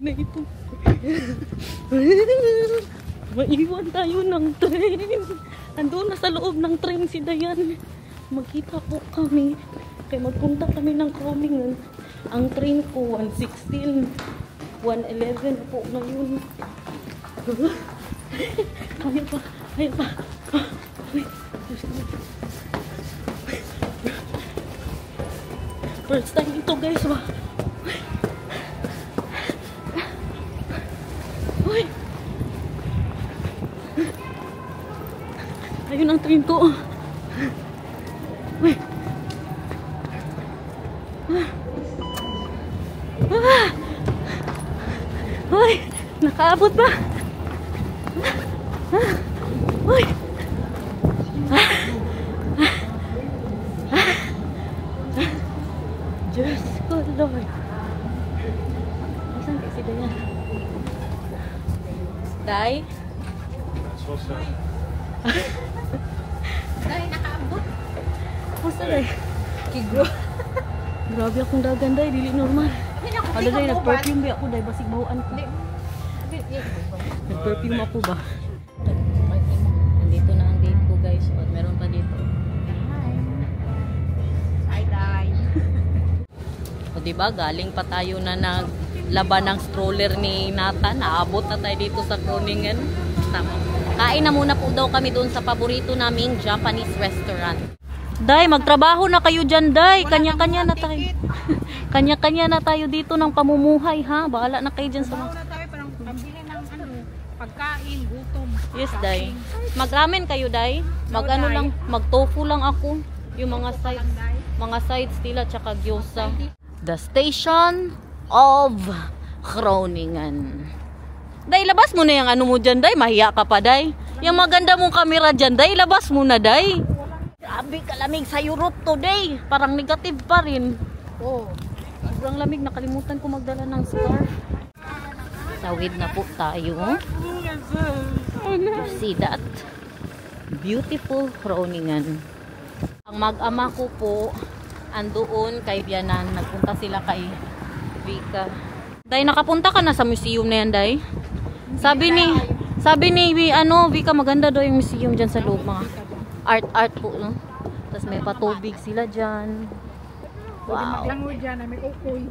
Na ito. Maiwan tayo ng train. Andun na sa loob ng train si Dayan. Magkita po kami. Kaya magpunta kami ng Groningen. Ang train ko 1:16. 1:11 po ngayon. Kaya pa. Kaya pa. First time ito guys. Uy! Ayun ang train ko. Uy! Uy! Nakaabot ba? Uy! Diyos ko, Lord. Saan kasi Dayan? Day? Day, nakaabot. Basta Day? Kigro. Grabe akong dagan Day, dili normal. Ano Day, nag-perfume ba ako Day, basig bawaan ko. Nag-perfume ako ba? Nandito na ang date ko guys. At meron pa dito. Hi, Day. O diba, galing pa tayo na naglaban ng stroller ni Nathan. Naabot na tayo dito sa Groningen. Kain na muna po daw kami doon sa paborito naming Japanese restaurant. Day, magtrabaho na kayo dyan, Day. Kanya-kanya na tayo. Kanya-kanya na tayo dito ng pamumuhay, ha? Bahala na kayo dyan sa mga... na tayo parang pambili ng pagkain, gutom. Yes, Day. Mag-ramen kayo, Day. Mag-ano lang, mag-tofu lang ako. Yung mga sides nila, tsaka gyoza. The station of Groningen. Day, labas mo na yung ano mo dyan, Day. Mahiya ka pa, Day. Yung maganda mong kamera dyan, Day. Labas mo na, Day. Grabe kalamig sa Europe today. Parang negative pa rin. Oh. Sobrang lamig. Nakalimutan ko magdala ng scarf. Tawid na po tayo. You see that? Beautiful Groningen. Ang mag-ama ko po, andoon kay Bianan. Nagpunta sila kay Vika. Day, nakapunta ka na sa museum na yan, Day? Sabi ni Vika, maganda daw yung museum dyan sa loob. Mga art po, no? Tapos may patubig sila dyan. Wow. Maglango dyan, may ukoy.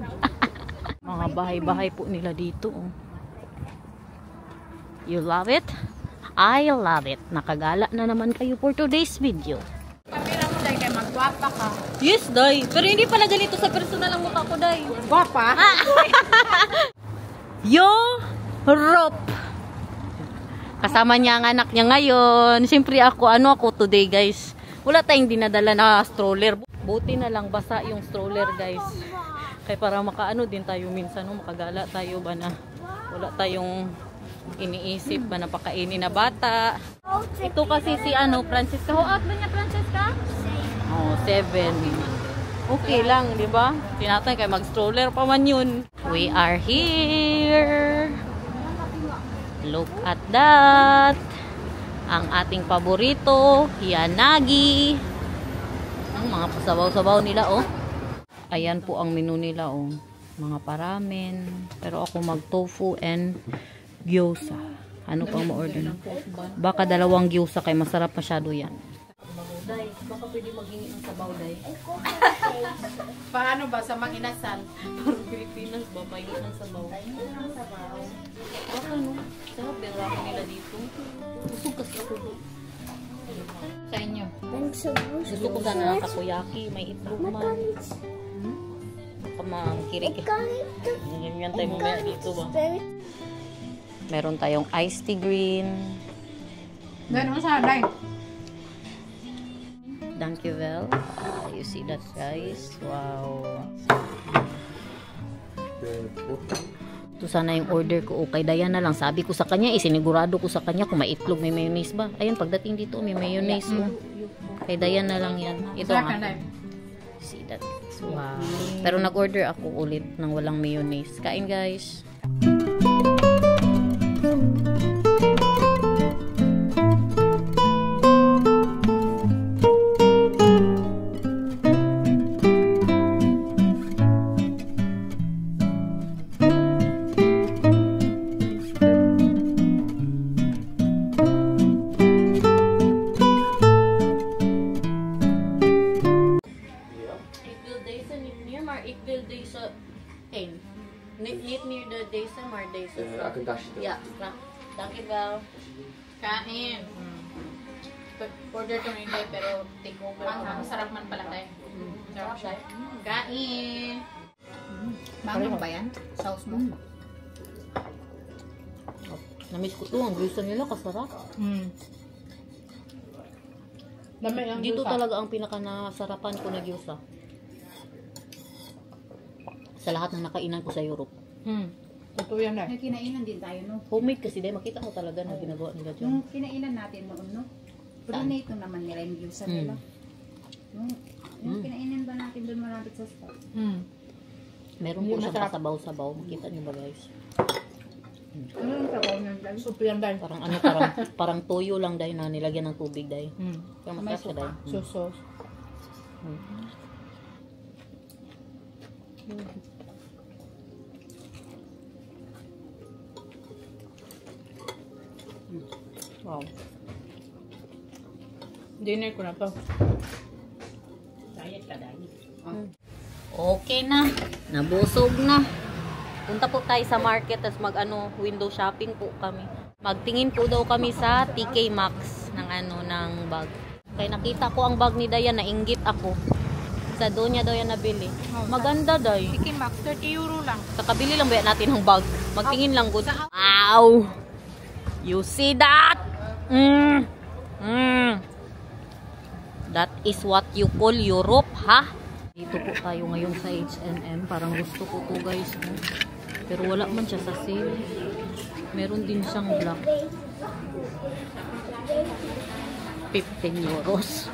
Mga bahay-bahay po nila dito. Oh. You love it? I love it. Nakagala na naman kayo for today's video. Kamera mo, Day, kaya magwapa ka. Yes, Day. Pero hindi pala ganito sa personal ang mukha ko, Day. Gwapa? Europe. Kasama niya ang anak niya ngayon. Siyempre ako today, guys. Wala tayong dinadala na stroller. Buti na lang basa yung stroller, guys. Kaya para makaano din tayo minsan, no? Makagala tayo ba na wala tayong iniisip ba na pakainin na bata. Ito kasi si Francesca. How old ba niya, Francesca? 7. Okay lang, di ba? Tinatay kay mag-stroller pa man yun. We are here. Look at that. Ang ating paborito, Yanagi. Ang mga pasabaw-sabaw nila, oh. Ayan po ang menu nila, oh. Mga paramen. Pero ako mag-tofu and gyoza. Ano pang ma-order na? Baka 2 gyoza kay masarap masyado yan. Day, baka pwede maghingi ng sabaw, Day. Paano ba sa mga inasal? Parang Pilipinas ba? Mahingi ng sabaw. Baka no? Sarap yung ramen nila dito. Busog kasi ako doon. Sa inyo. Gusto ko sana ng takoyaki. May itlog man. Baka mangkirig. Ganyan tayo mamaya dito ba? Meron tayong iced tea green. Gano'n sa Day? Thank you, Vel. You see that, guys? Wow. Ito sana yung order ko. Okay, Dayan na lang. Sabi ko sa kanya, isinigurado ko sa kanya kung may itlog, may mayonnaise ba. Ayun, pagdating dito, may mayonnaise. Oh. Kay Dayan na lang yan. Ito nga. See that? Wow. Pero nag-order ako ulit ng walang mayonnaise. Kain, guys. need the desa or desa? Akadashi. Yeah. Danke well. Kain. Order to Inday pero take over. Ang sarap man pala tayo. Sarap siya. Kain. Bangon ba yan? Sauce mo? Namiss ko to. Ang gusto nila kasarap. Dito talaga ang pinaka-nasarapan ko na gyusa. Sa lahat ng nakainan ko sa Europe. Totoo yan na. Kinainan din tayo, no? Homemade kasi dahil makita mo talaga na ginagawa nila dyan. Yung kinainan natin noon, no? Prinate naman nila yung views nila. Yung kinainan ba natin doon malapit sa spot? Meron po siyang pasabaw-sabaw. Makita niyo ba guys? Ano yung sabaw niyan dahil? Supo yan dahil. Parang ano, parang toyo lang dahil na nilagyan ng tubig dahil. Kaya masarap siya dahil. Sauce. Wow. Dinner ko na to. Diet ka dahil. Okay na. Nabusog na. Punta po tayo sa market tapos window shopping po kami. Magtingin po daw kami sa TK Maxx ng bag. Kaya nakita ko ang bag ni Dayan, nainggit ako. Sa doon niya daw yan nabili. Maganda daw. TK Maxx, 30 euro lang. Kakabili lang ba natin ng bag? Magtingin lang good. Wow! You see that? That is what you call Europe, ha? Dito po tayo ngayon sa H&M. Parang gusto ko to guys. No? Pero wala man siya sa sale. Meron din siyang black. 15 euros.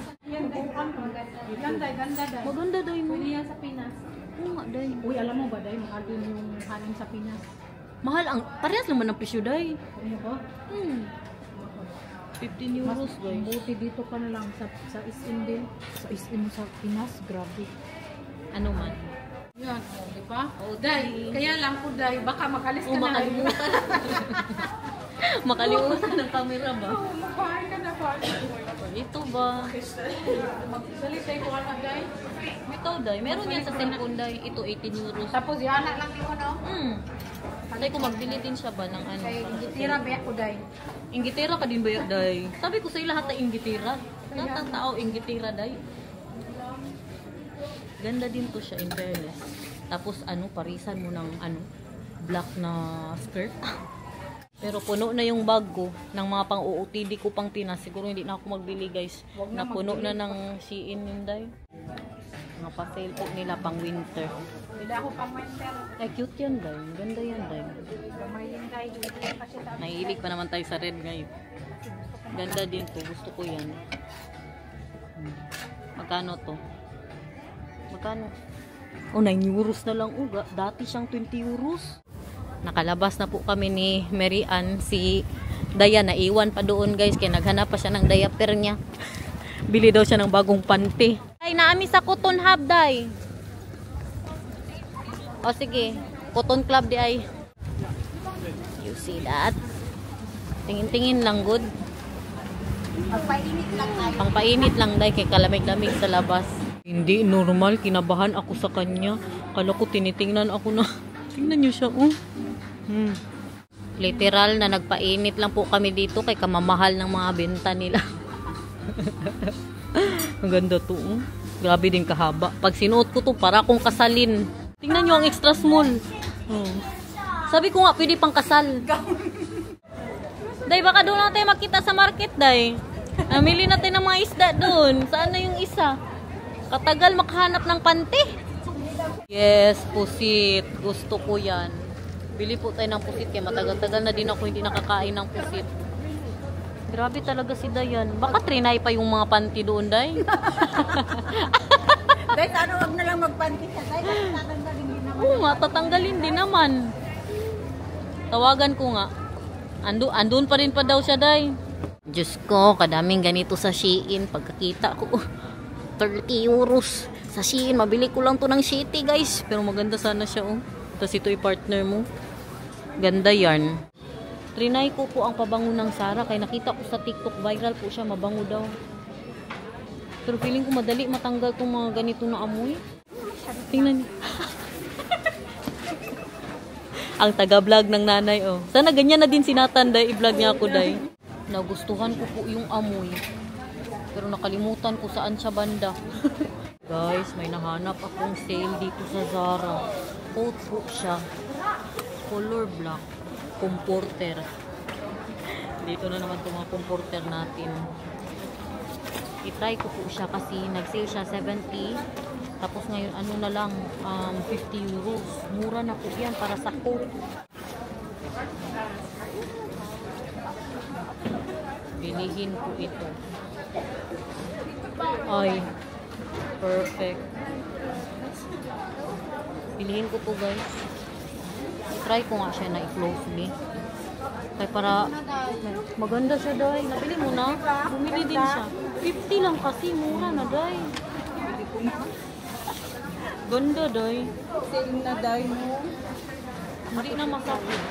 Maganda daw yun. Pwede yan sa Pinas. Oo nga daw. Uy, alam mo ba dahil mahal din yung hanin sa Pinas? Mahal ang, parehas naman ang presyo daw. Ano ba? 15 euros guys. Buti dito ka na lang sa SM din. Sa SM sa Pinas, grabe. Ano man? Yan, di ba? Day, kaya lang po day, baka makalis ka na. Makalimutan. Makalimutan ng camera ba? Oo, makain ka na ba? Ito ba? Magsalit tayo ko na day. Ito day. Meron yan sa cellphone day. Ito 18 euros. Tapos yan lang yung ano? Sabi ko magbili din siya ba ng ano? Kay gitira ba ko day? Inggitira ka din ba day? Sabi ko sa lahat na inggitira. Lahat ng tao inggitira day. Ganda din to siya in fairness. Tapos parisan mo ng black na skirt. Pero puno na yung bag ko ng mga pang-OOTD ko pang Pinas. Siguro hindi na ako magbili guys. Napuno na ng Shein yun day. Mga pa-sale po nila pang winter. Bila ako pang winter. Ay cute yan day. Ganda yan day. Gamay yung day. Nahilig pa naman tayo sa red ngayon. Ganda din to. Gusto ko yan. Magkano to? Magkano? Oh, 9 euros na lang. Oh, dati siyang 20 euros. Nakalabas na po kami ni Mary Ann. Si Dayan, naiwan pa doon guys. Kaya naghanap pa siya ng diaper niya. Bili daw siya ng bagong panty. Ay, naami sa Cotton Hub, Day. O, sige. Cotton Club, di ay. You see that? Tingin-tingin lang, good. Pagpainit lang tayo. Pangpainit lang, Day. Kaya kalamig-lamig sa labas. Hindi normal, kinabahan ako sa kanya. Kala ko tinitingnan ako na. Tingnan niyo siya, oh. Literal na nagpainit lang po kami dito kay kamamahal ng mga benta nila. Ang ganda to, oh. Grabe din kahaba. Pag sinuot ko to, para akong kasalin. Tingnan niyo ang extra small. Sabi ko nga, pwede pang kasal. Day, baka doon natin makita sa market, Day. Namili natin ng mga isda doon. Saan na yung isa? Katagal makahanap ng panty. Yes, pusit. Gusto ko yan. Bili po tayo ng pusit kaya matagal-tagal na din ako hindi nakakain ng pusit. Grabe talaga si Dayan. Baka trinay pa yung mga panty doon, Day. Day, ano wag na lang magpanty siya. Day, tatanggalin din naman. Oo nga, tatanggalin din naman. Tawagan ko nga. Andun pa rin pa daw siya, Day. Diyos ko, kadaming ganito sa Shein. Pagkakita ko, 30 euros. Sa Shein, mabili ko lang to ng City, guys. Pero maganda sana siya, oh. Tapos ito yung partner mo. Ganda yan. Trinay ko po ang pabango ng Sara. Kaya nakita ko sa TikTok, viral po siya. Mabango daw. Pero feeling ko madali matanggal tong mga ganito na amoy. Tingnan niyo. Ang taga-vlog ng nanay, oh. Sana ganyan na din si Nathan, day. I-vlog niya ako, day. Nagustuhan ko po yung amoy. Pero nakalimutan ko saan siya banda. Guys, may nahanap akong sale dito sa Zara. Coat po siya. Color black. Comforter. Dito na naman itong mga comforter natin. I-try ko po siya kasi nag-sale siya 70. Tapos ngayon ano na lang 50 euros. Mura na po yan para sa coat. Bilihin ko ito. Ay, perfect. Bilihin ko to guys. I-try ko nga siya na i-closely. Kaya para maganda siya, day. Nabili mo na? Bumili din siya. 50 lang kasi. Mura na, day. Ganda, day. Sale na day mo. Hindi na masakit.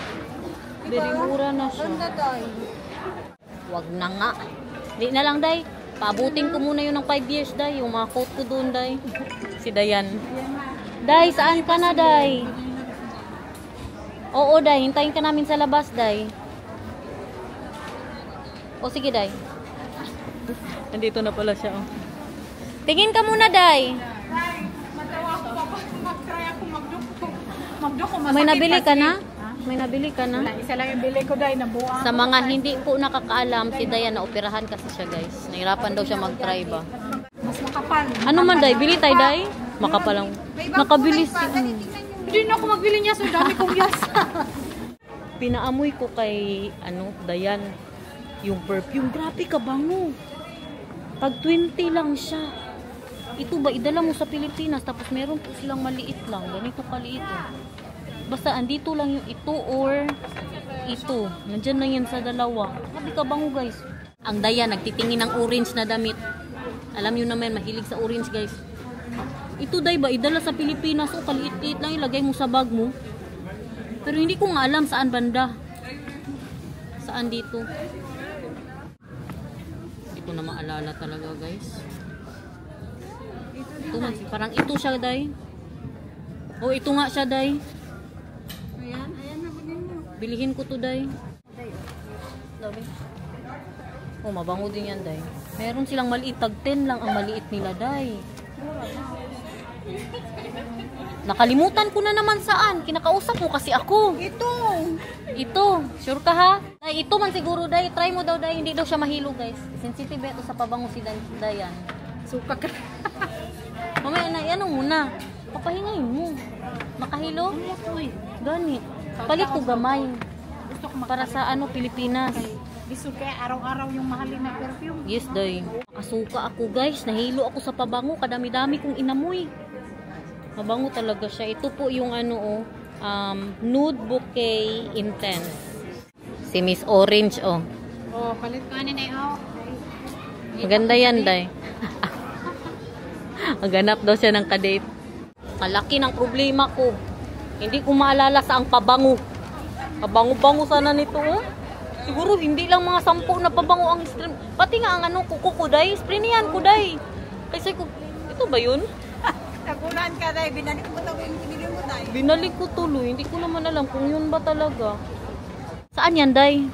Very mura na siya. Ganda day. Wag na nga. Hindi na lang, day. Paabutin ko muna yun ng 5 years, day. Yung mga coat ko doon, day. Si Dayan. Day, saan ka na, day? Oo, day. Hintayin ka namin sa labas, day. O, sige, day. Nandito na pala siya, oh. Tingin ka muna, day. May nabili ka na? May nabili ka na? Isa lang yung bili ko day, nabuang. Sa mga hindi po nakakaalam, si Dayan na operahan kasi siya, guys. Nahirapan daw siya mag-try ba. Mas makapal. Ano man, day? Bili tayo, day? Makapalang. Nakabilis siya. Hindi na ako magbili niya, so dami kong yasa. Pinaamoy ko kay, Dayan. Yung perfume. Grabe ka, bango. Pag 20 lang siya. Ito ba, idala mo sa Pilipinas, tapos meron po silang maliit lang. Ganito kaliit. Basta, andito lang yung ito or ito. Nandyan lang yan sa dalawa. Grabe ka, bango, guys. Ang Dayan, nagtitingin ng orange na damit. Alam nyo naman, mahilig sa orange, guys. Ito, day ba, idala sa Pilipinas. O, kaliit-liit lang, ilagay mo sa bag mo. Pero hindi ko nga alam saan banda. Saan dito. Hindi ko na maalala talaga, guys. Ito man, parang ito siya, day. O, ito nga siya, day. Ayan na mo. Bilihin ko to, day. Oh, mabango din yan, day. Meron silang maliit. Tag 10 lang ang maliit nila, day. Nakalimutan ko na naman saan. Kinakausap mo kasi ako. Ito. Sure ka, ha? Day, ito man siguro, day. Try mo daw, day. Hindi daw siya mahilo, guys. Sensitive ito sa pabango si Dayan. Suka ka. Mamaya na, ano muna. Papahingayin mo. Makahilo? Ganit. Palit ko gamay. Gusto ko Para sa Pilipinas. Gusto kaya araw-araw yung mahalin na perfume. Yes, day. Nakasuka ako, guys. Nahilo ako sa pabango. Kadami-dami kong inamoy. Mabango talaga siya. Ito po yung Nude Bouquet Intense. Si Miss Orange, oh. Oh, palit ka na oh. Maganda yan, day. Maghanap daw siya ng kadate. Malaki ng problema ko. Hindi ko maalala sa ang pabango. Pabango-bango sana nito, oh. Siguro hindi lang mga 10 na pabango ang stream. Pati nga ang kuko ko, day. Spray niyan ko, day. Kasi ko, ito ba yun? Nagulan ka, day. Binalik mo tayo yung pinili mo, day. Binalik ko tuloy. Hindi ko naman alam kung yun ba talaga. Saan yan, day?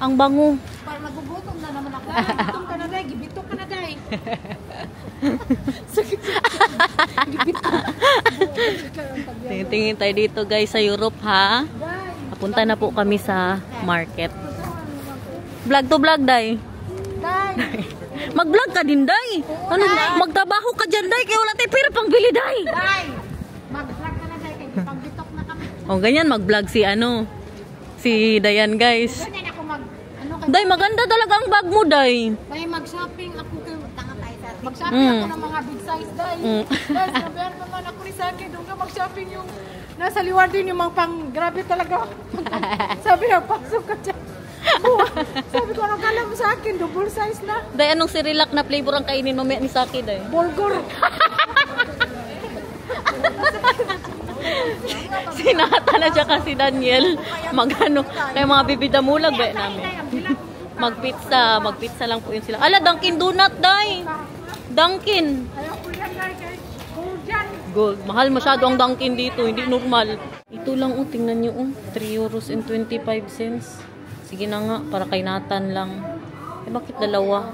Ang bango. Para magugutom na naman ako. Gutom ka na, day. Gibitok ka na, day. Tingin tayo dito, guys, sa Europe, ha? Papunta na po kami sa market. Vlog to vlog, day. Mag-vlog ka din, day. Magtrabaho ka dyan, day. Kaya wala tayo pera pang bili, day. Day! Mag-vlog ka na, day. Kaya pang-bitok na kami. O, ganyan, mag-vlog si Dayan, guys. Ganyan ako Day, maganda talaga ang bag mo, day. Day, mag-shopping ako kayo. Tanga tayo sa mag-shopping ako ng mga big size, day. Day, sabihan naman ako ni Saki. Doon ka mag-shopping yung nasa liwan din yung mga pang grabe talaga. Sabi na, pasok ka dyan. Sabi ko, anong kala mo sa akin? Double size na. Day, anong Cerelac na flavor ang kainin mamaya ni Saki, day? Bulgur. Sinata na siya kasi Daniel. Magano, kaya mga bibidamulag ba namin. Magpizza lang po yun sila. Ala, Dunkin Donut, day. Dunkin. Ayaw ko yan, day. Cold yan. Gold. Mahal masyado ang Dunkin dito, hindi normal. Ito lang oh, tingnan nyo oh. 3 euros and 25 cents. Sige na nga, para kay Nathan lang. Eh bakit dalawa?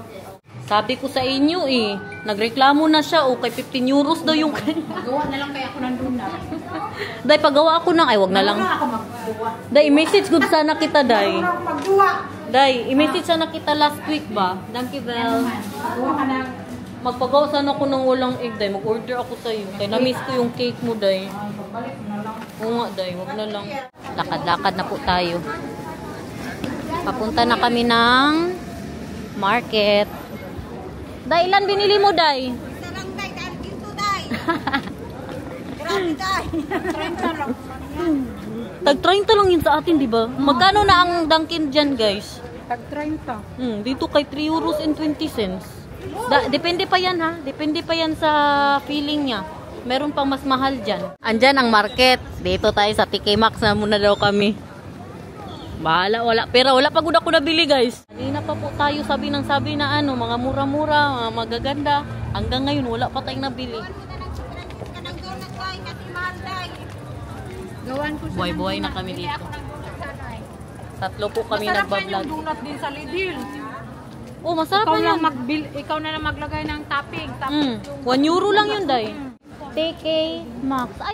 Sabi ko sa inyo eh, nagreklamo na siya oh, kay 15 euros daw yung kanya. Gawa na lang kaya ako nandun na. Day, paggawa ako ng, ay wag na lang. Ako maggawa. Day, i-message good sana kita, Day. Ako maggawa. Day, i-message sana kita last week ba? Thank you, Belle. Gawa ka ng... Magpagawa sana ako ng walang egg, Day. Mag-order ako sa'yo. Kaya na-miss ko yung cake mo, Day. Balik na lang. Oo nga, Day. Wag na lang. Lakad-lakad na po tayo. Papunta na kami ng market. Day, ilan binili mo, Day? Isa lang, Day. Dahil ginto, Day. Grabe, Day. 30 lang. Tag 30 lang yun sa atin, di ba? Magkano na ang Dunkin dyan, guys? Tag 30. Dito kay 3 euros and 20 cents. Depende pa yan, ha? Depende pa yan sa feeling niya. Meron pang mas mahal dyan. Andyan ang market. Dito tayo sa TK Maxx na muna daw kami. Bahala, wala. Pero wala pagod ako nabili, guys. Kanina pa po tayo sabi na ano, mga mura-mura, mga magaganda. Hanggang ngayon, wala pa tayong nabili. Gawan ko Buhay-buhay na kami dito. Tatlo po kami Masarap nagbablog. yan yung donut din sa Lidl. Oh, masarap Ikaw na lang yan. ikaw na lang maglagay ng topping. 1 euro lang yun, Day. TK Maxx. Ay.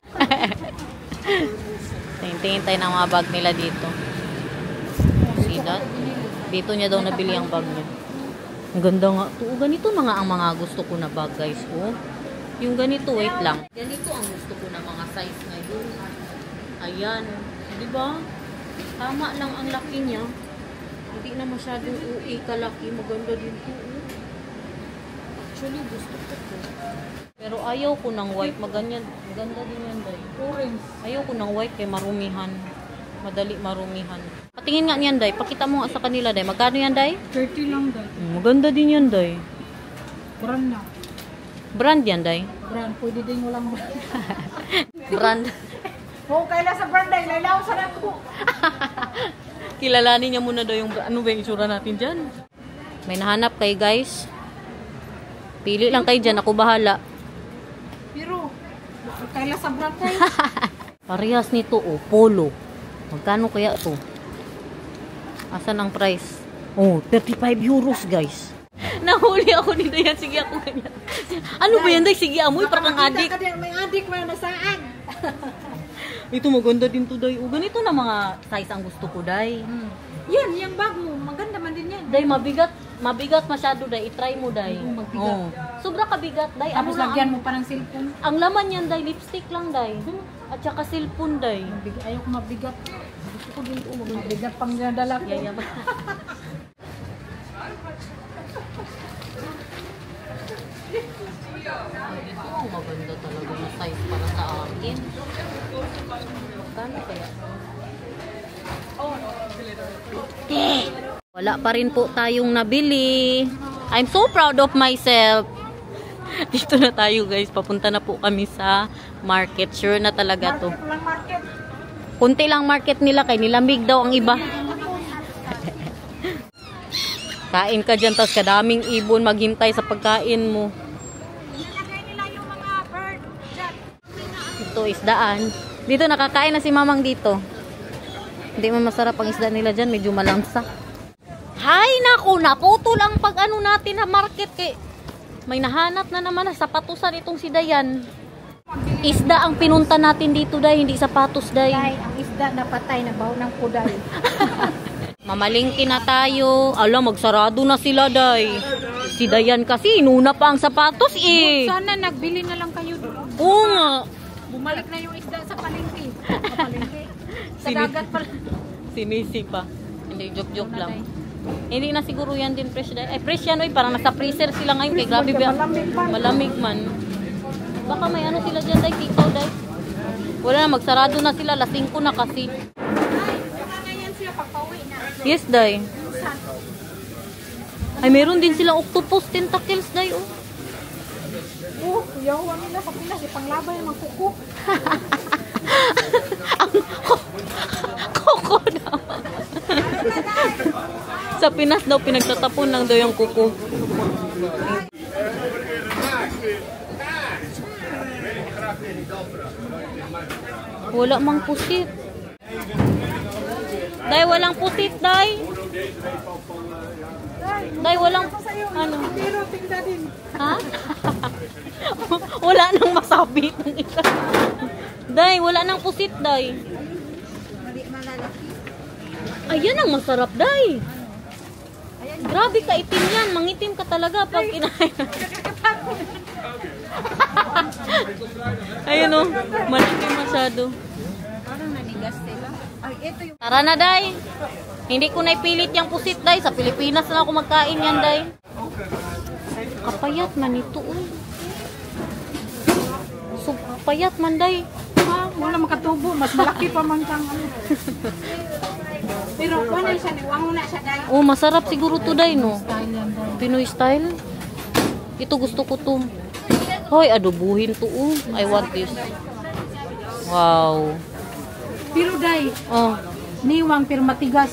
Tingin tayo ng mga bag nila dito. See that? Dito niya daw nabili ang bag niya. Ang ganda nga. Ganito na nga ang mga gusto ko na bag, guys. Oh. Yung ganito, wait lang. Ganito ang gusto ko na mga size ngayon. Ayan. Di ba? Tama lang ang laki niya. Hindi na masyadong UI kalaki. Maganda din po. Actually, gusto ko to. Pero ayaw ko ng white. Maganda din yan, Day. Orange. Ayaw ko ng white kay marumihan. Madali marumihan. Patingin nga niyan, Day. Pakita mo nga sa kanila, Day. Magkano yan, Day? 30 lang, Day. Maganda din yan, Day. Brand na. Brand yan, Day. Brand. Pwede din walang Brand. Oo, kailan sa brand, Day. Lailaw sa naku. Kilalanin niya muna daw yung ano ba yung itsura natin dyan. May nahanap kayo, guys. Pili lang kayo dyan. Ako bahala. Pero, kailan sa brand, Day. Parehas nito, oh. Polo. Magkano kaya to? Asan ang price? Oh, 35 euros, guys. Nahuli ako nito yan. Sige ako ganyan. Ano ba yan, Day? Sige, amoy. Parang kang adik. May adik mo na saan. Ito maganda din to, Day. O, ganito na mga size ang gusto ko, Day. Yan, yung bag mo. Maganda man din yan. Day, mabigat masyado, Day. I-try mo, Day. Magbigat. Sobra kabigat, Day. Tapos Ano lagyan mo pa ng cellphone. ang laman yan, Day. Lipstick lang, Day. At saka cellphone, Day. Ayaw ko mabigat. Gusto ko din mabigat pang dinadala ko. Yaya ba? Ito ang maganda talaga na size para sa akin. Kano kaya? Wala pa rin po tayong nabili. I'm so proud of myself. Dito na tayo, guys. Papunta na po kami sa market. Sure na talaga to. Kunti lang market nila kay nilamig daw ang iba. Kain ka dyan, tas kadaming ibon maghintay sa pagkain mo. Nilagay nila yung mga bird dyan. Ito, isdaan. Dito, nakakain na si Mamang dito. Hindi mo masarap ang isda nila dyan. Medyo malamsa. Hay, naku, naputol ang pag-ano natin na market. May nahanap na naman sa sapatusan itong si Dayan. Isda ang pinunta natin dito, Day. Hindi sapatos, Day. Day, ang isda na patay na baho ng kuday. Mamalingki na tayo. Alam, magsarado na sila, Day. Si Dayan kasi, inuna pa ang sapatos, eh. Sana nagbili na lang kayo doon. Oo nga. Bumalik na yung isda sa palengke. Sa palengke. Sa dagat pala. Sinisi pa. Hindi, joke-joke lang. Hindi na siguro yan din fresh, Day. Ay, fresh yan, oy. Parang nasa freezer sila ngayon. Kaya grabe ba? Malamig man. Baka may ano sila dyan, Day. Tikaw, Day. Wala na, magsarado na sila. Lasing ko na kasi. Yes, Day. Ay, meron din silang octopus tentacles, Day, oh. Oh, yawa nila sa Pinas. Ipanglabay ang mga kuko. Ang kuko daw. Sa Pinas daw, pinagtatapon lang daw yung kuko. Wala mang pusit. Day, walang pusit, day. Day, walang ano? Pero tingnan din. Ha? Wala nang masabit ng isa. Day, wala nang pusit, day. Ayan ang masarap, day. Grabe ka itim yan. Mangitim ka talaga pag kinain. Ayun o. Malaki masyado. Parang nanigas sila. Ay, ito yung... Tara na, day. Hindi ko na ipilit yung pusit, day. Sa Pilipinas na ako magkain yan, day. Kapayat man ito, uy. So, kapayat man, day. Wala makatubo. Mas malaki pa man kang ano. Pero kung ano siya, niwango na siya dahil. Oh, masarap siguro to, day, no? Pinoy style. Ito gusto ko to. Hoy, adobuhin to, oh. I want this. Wow. Pero day, Oh. niwang pero matigas.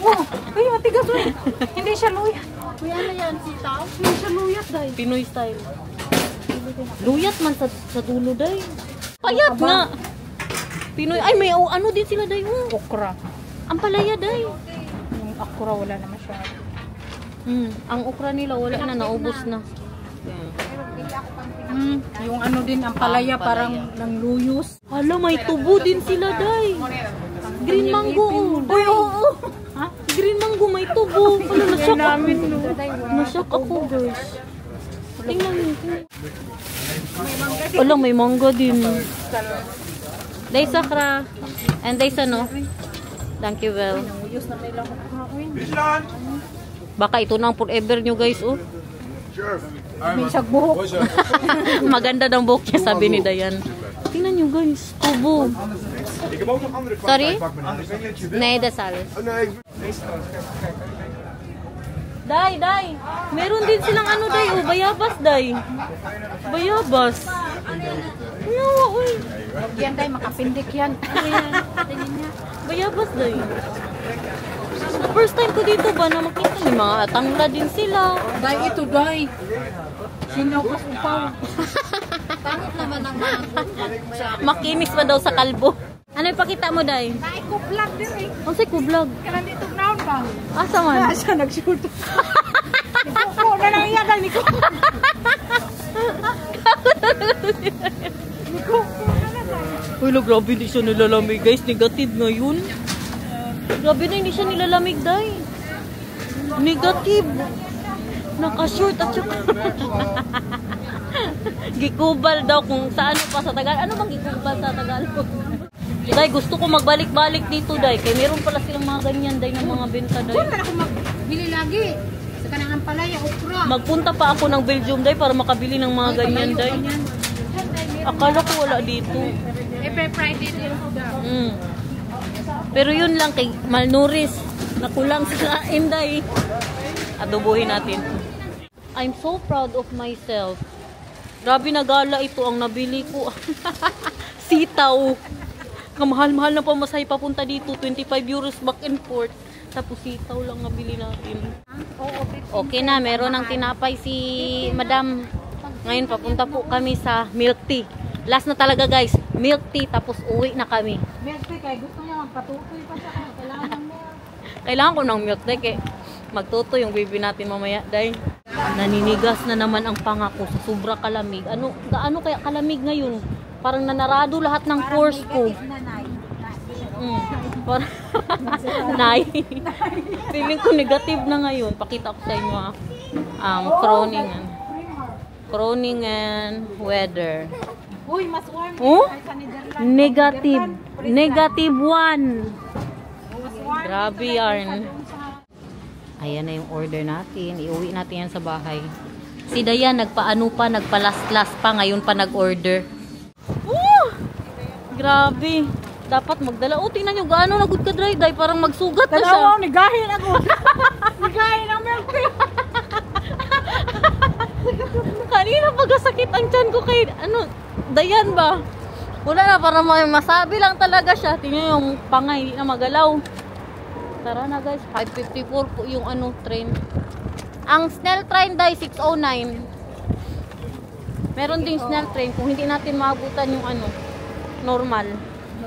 Oh, ay matigas uy. Hindi siya luyat. Kuya ano yan, sitaw? Hindi siya luyat day. Pinoy style. Luyat man sa dulo, day. Payat nga. Pinoy. Ay, may ano din sila, day. Oh. Okra. Ang palaya, day. Yung okra wala naman siya. Ang okra nila, wala na, naubos na. Yung ano din, ang palaya parang nangluyos. Hala, may tubo din sila, day. Green mango, oh. Uy, oo. Ha? Green mango, may tubo. Hala, nasyak ako. Nasyak ako, guys. Tingnan mo. Hala, may mangga din. Day sakra. And day no. Thank you, well. Baka ito na ang forever nyo, guys, oh. May buhok. Maganda daw buhok niya, sabi ni Dayan. Tingnan nyo, guys. Tubo. Sorry? Nee, dasal. Day, day. Meron din silang ano, day. Oh, bayabas, day. Bayabas. Ayaw, uy. Yan day, makapindik yan. Bayabas, day. First time ko dito ba na makita, may mga tangla din sila. Day, ito day. Sinaw ka upaw. Pangit naman ang mga makinis pa daw sa kalbo. Ano ipakita mo, day? Day, ko vlog din eh. Ang say ko vlog. Kaya dito ground ba? Asa man? Siya nag-shoot. Iko na lang iya day, Niko. Uy, grabe hindi siya nilalamig, guys. Negative ngayon. Grabe na hindi siya nilalamig, day. Negative. Naka-short at saka. Gikubal daw kung sa ano pa sa Tagalog. Ano bang gikubal sa Tagalog? Day, gusto ko magbalik-balik dito, day. Kaya meron pala silang mga ganyan, day, ng mga benta, day. Saan ako magbili lagi? Sa kanang palaya, okra. Magpunta pa ako ng Belgium, day, para makabili ng mga ganyan, day. Akala ko wala dito. Friday din. Pero yun lang, kay malnourished. Nakulang sa kain, day. Adobohin natin. I'm so proud of myself. Grabe na gala ito ang nabili ko. Sitaw. Kamahal-mahal na pamasahe papunta dito. 25 euros back and forth. Tapos sitaw lang nabili natin. Okay na, meron ng tinapay si Madam. Ngayon papunta po kami sa milk tea. Last na talaga, guys. Milk tea, tapos uwi na kami. Milk tea, kaya gusto niya magpatutoy pa siya. Kailangan mo. Kailangan ko ng milk tea, kaya magtuto yung baby natin mamaya. Dahil naninigas na naman ang pangako sa sobra kalamig. Gaano kaya kalamig ngayon? Parang nanarado lahat ng pores ko. Parang nay. Feeling ko negative na ngayon. Pakita ko sa inyo Groningen weather. Uy, mas warm. Oh? Sa Netherlands. Negative. Negative 1. Grabe yarn. Ayan na yung order natin. Iuwi natin yan sa bahay. Si Dayan, nagpa-last pa. Ngayon pa nag-order. Grabe. Dapat magdala. Oh, tingnan nyo, gaano nagod ka dry, day. Parang magsugat na siya. Dalawa, nigahin ako. Nigahin ang milk tea. Kanina pagkasakit ang tiyan ko kay, Dayan ba? Wala na, para masabi lang talaga siya. Tingnan yung pangay, hindi na magalaw. Tara na, guys. 5:54 po yung train. Ang snail train, day, 6:09. Meron ding snail train kung hindi natin maabutan yung normal.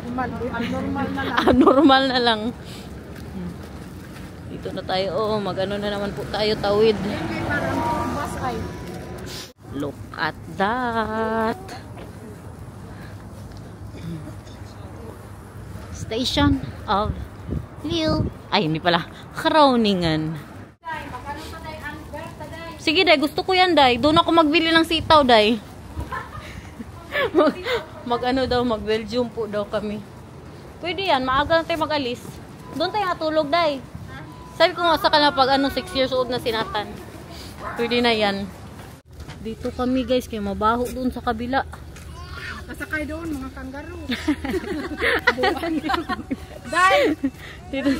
Normal na lang. Normal na lang. Dito na tayo. Oh, mag-ano na naman po tayo, tawid. Look at that. Station of Lil. Ay, hindi pala. Crowningan. Sige, Day. Gusto ko yan, Day. Doon ako magbili ng sitaw, Day. Mag-ano daw, mag-Belgium po daw kami. Pwede yan. Maaga na tayo mag-alis. Doon tayo natulog, Day. Sabi ko nga sa kanila pag 6 years old na sinatan. Pwede na yan. Dito kami, guys. Kaya mabaho doon sa kabila. Kasakay doon, mga kangaroo. Day!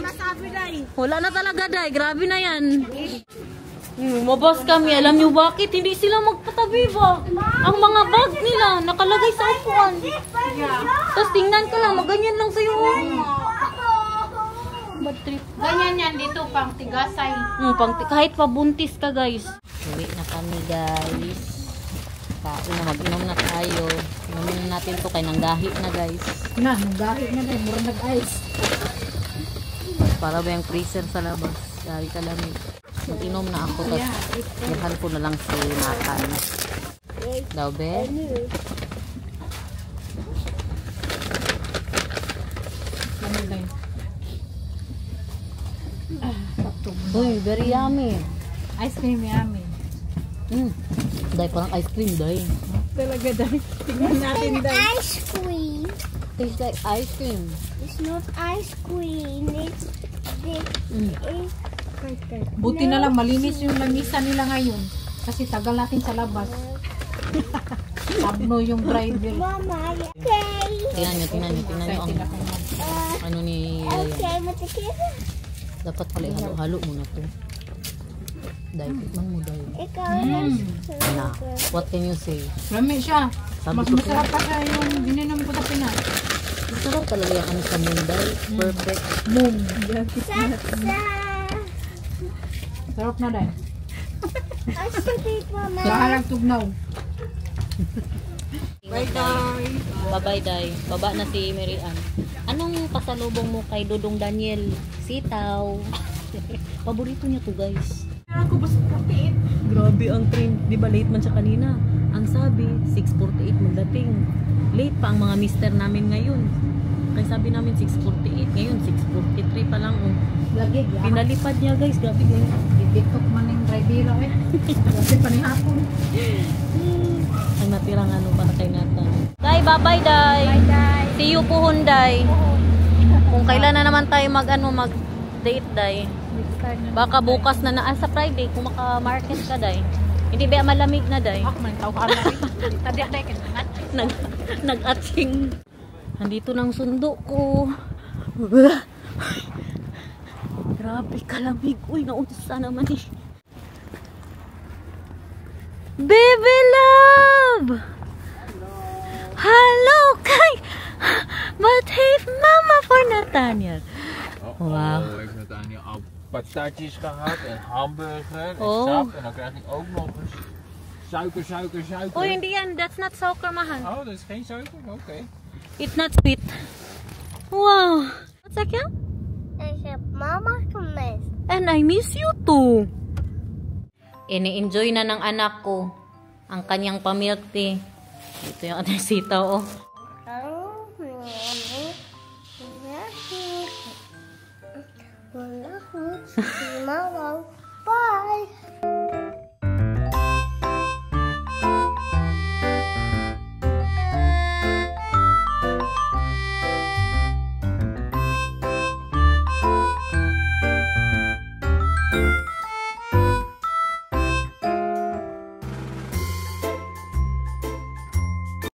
Masabi, Day. Wala na talaga, Day. Grabe na yan. Mabas kami. Alam niyo bakit? Hindi sila magpatabi ba? Ang mga bag nila nakalagay sa upuan. Tapos tingnan ko lang, maganyan lang sa'yo. Bad trip. Ganyan yan dito, pang tigasay. Kahit pabuntis ka, guys. Uwi na kami, guys. Kain na, mag-inom na tayo. Inumin na natin to kay nanggahi na, guys. Nanggahi na, Day. Mura nag-ice. Para ba yung freezer sa labas? Dahil kalamig. Mag-inom na ako. Tapos yahan ko na lang si Nathan. Daw, be? Uy, very yummy. Ice cream yummy. Day, parang ice cream, Day. Talaga, Day. Tingnan natin, Day. Ice cream. Tastes like ice cream. It's not ice cream. It's Buti na lang, malinis yung langisa nila ngayon. Kasi tagal natin sa labas. Tabno yung driver. Mama, okay. Tingnan nyo ang ano ni Yaya. Okay, matikira. Dapat pala ihalo-halo muna to. Day, tikman mo, Day. Ikaw Na, what can you say? Lami siya. Sabi Mas ko masarap pa siya yung gininom ko sa Pinas. Masarap talaga yung ano sa Munday. Perfect. Boom. Saksa. Sarap na, Day. Asipit, Mama. Bahalang tugnaw. Bye-bye, Day. Baba na si Mary Ann. Anong pasalubong mo kay Dodong Daniel? Sitaw. Paborito niya to, guys. Ako basta 48. Grabe ang train. Di ba late man siya kanina? Ang sabi, 6:48 magdating. Late pa ang mga mister namin ngayon. Kaya sabi namin 6:48. Ngayon, 6:43 pa lang. Oh. Lagi, ya. Pinalipad niya, guys. Grabe, guys. Didiktok man yung driver eh. Kasi panihapon. Ang natirang ano para kay Nathan. Day, bye-bye, Day. Bye. See you po, Day. Kung kailan na naman tayo mag-date, Day. Baka bukas na sa Friday kung maka-market ka, Day. Hindi ba malamig na, Day? Ako man tao ka lang. Tadi Day kanina. Nag-atsing. Nandito ng sundo ko. Grabe kalamig. Uy, naunsa naman eh. Baby love! Hello, kay! But hey, mama for Nathaniel. Wow. Oh, heeft Nathaniel al patatjes gehad en hamburger en Oh. sap. En dan krijg ik ook nog eens suiker. Oh, hindi yan. That's not suiker, mahal. Oh, dat is geen suiker? Oké. It's not sweet. Wow. What's that, Kel? I said, Mama can miss. And I miss you too. Ini-enjoy na ng anak ko ang kanyang pamilk tea. Ito yung ating sitaw, oh. Mama.